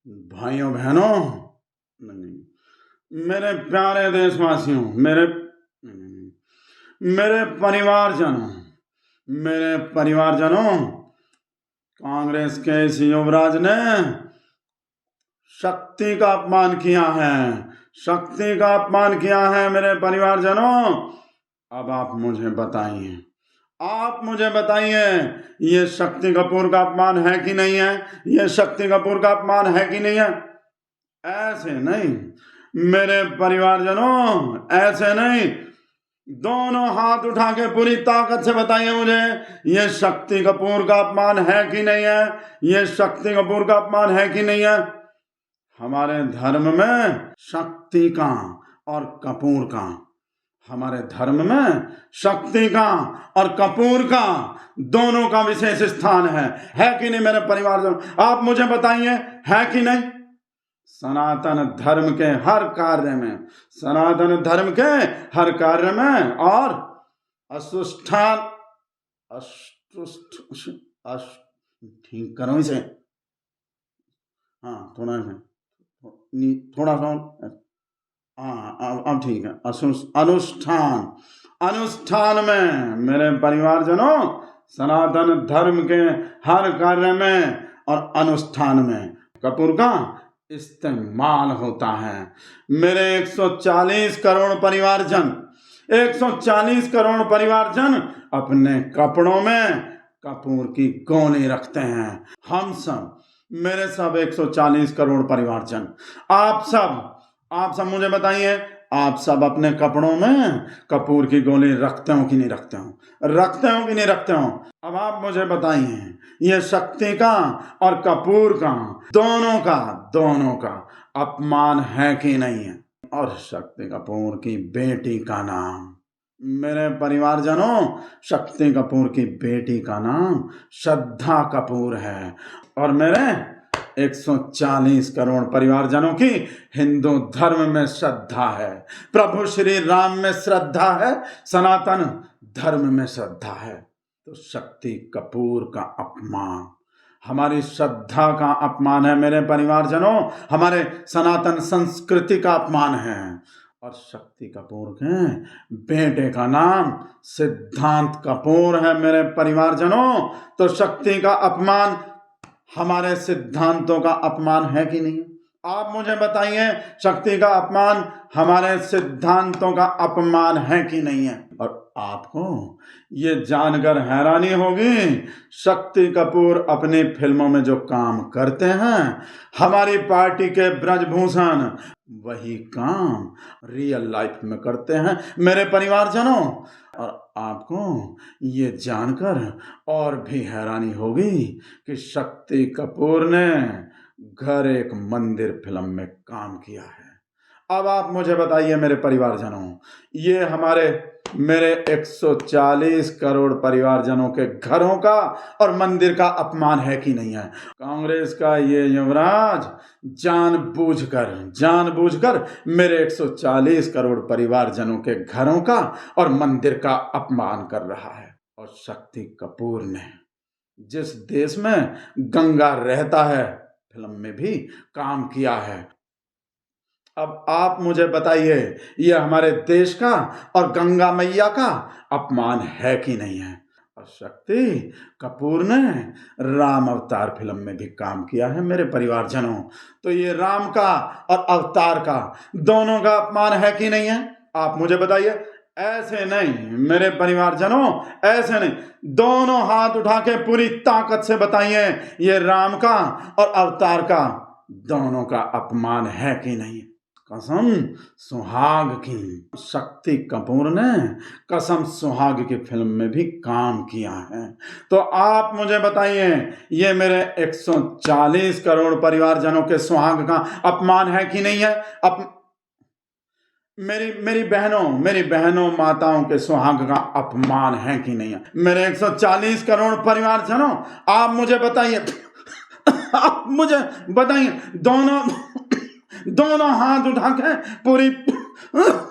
भाइयों बहनों, नहीं, मेरे प्यारे देशवासियों, मेरे परिवारजनों, कांग्रेस के इस युवराज ने शक्ति का अपमान किया है मेरे परिवारजनों। अब आप मुझे बताइए, ये शक्ति कपूर का अपमान है कि नहीं है? ऐसे नहीं मेरे परिवारजनों, ऐसे नहीं। दोनों हाथ उठा के पूरी ताकत से बताइए मुझे, ये शक्ति कपूर का अपमान है कि नहीं है? हमारे धर्म में शक्ति का और कपूर का दोनों का विशेष स्थान है कि नहीं मेरे परिवारजनों? आप मुझे बताइए, है कि नहीं? सनातन धर्म के हर कार्य में और ठीक करो इसे, हाँ थोड़ा सा, हाँ अब ठीक है। अनुष्ठान में मेरे परिवारजनों, सनातन धर्म के हर कार्य में और अनुष्ठान में कपूर का इस्तेमाल होता है। मेरे 140 करोड़ परिवारजन अपने कपड़ों में कपूर की गोली रखते हैं। हम सब, मेरे सब 140 करोड़ परिवारजन, आप सब मुझे बताइए, आप सब अपने कपड़ों में कपूर की गोली रखते हो कि नहीं रखते हो? अब आप मुझे बताइए, ये शक्ति का और कपूर का दोनों का अपमान है कि नहीं है? और शक्ति कपूर की बेटी का नाम, मेरे परिवारजनों, शक्ति कपूर की बेटी का नाम श्रद्धा कपूर है। और मेरे 140 करोड़ परिवारजनों की हिंदू धर्म में श्रद्धा है, प्रभु श्री राम में श्रद्धा है, सनातन धर्म में श्रद्धा है। तो शक्ति कपूर का अपमान हमारी श्रद्धा का अपमान है मेरे परिवारजनों, हमारे सनातन संस्कृति का अपमान है। और शक्ति कपूर के बेटे का नाम सिद्धांत कपूर है मेरे परिवारजनों। तो शक्ति का अपमान हमारे सिद्धांतों का अपमान है कि नहीं? आप मुझे बताइए, शक्ति का अपमान हमारे सिद्धांतों का अपमान है कि नहीं है? और आपको ये जानकर हैरानी होगी, शक्ति कपूर अपनी फिल्मों में जो काम करते हैं, हमारी पार्टी के ब्रजभूषण वही काम रियल लाइफ में करते हैं मेरे परिवारजनों। और आपको ये जानकर और भी हैरानी होगी कि शक्ति कपूर ने घर एक मंदिर फिल्म में काम किया है। अब आप मुझे बताइए मेरे परिवारजनों, ये मेरे 140 करोड़ परिवारजनों के घरों का और मंदिर का अपमान है कि नहीं है? कांग्रेस का ये युवराज जानबूझकर मेरे 140 करोड़ परिवारजनों के घरों का और मंदिर का अपमान कर रहा है। और शक्ति कपूर ने जिस देश में गंगा रहता है फिल्म में भी काम किया है। अब आप मुझे बताइए, यह हमारे देश का और गंगा मैया का अपमान है कि नहीं है? और शक्ति कपूर ने राम अवतार फिल्म में भी काम किया है मेरे परिवारजनों। तो ये राम का और अवतार का दोनों का अपमान है कि नहीं है? आप मुझे बताइए। ऐसे नहीं मेरे परिवारजनों, ऐसे नहीं। दोनों हाथ उठा के पूरी ताकत से बताइए, ये राम का और अवतार का दोनों का अपमान है कि नहीं? कसम सुहाग की, शक्ति कपूर ने कसम सुहाग की फिल्म में भी काम किया है। तो आप मुझे बताइए, ये मेरे 140 करोड़ परिवारजनों के सुहाग का अपमान है कि नहीं है? मेरी बहनों माताओं के सुहाग का अपमान है कि नहीं है? मेरे 140 करोड़ परिवारजनों, आप मुझे बताइए दोनों हाथ उठा के पूरी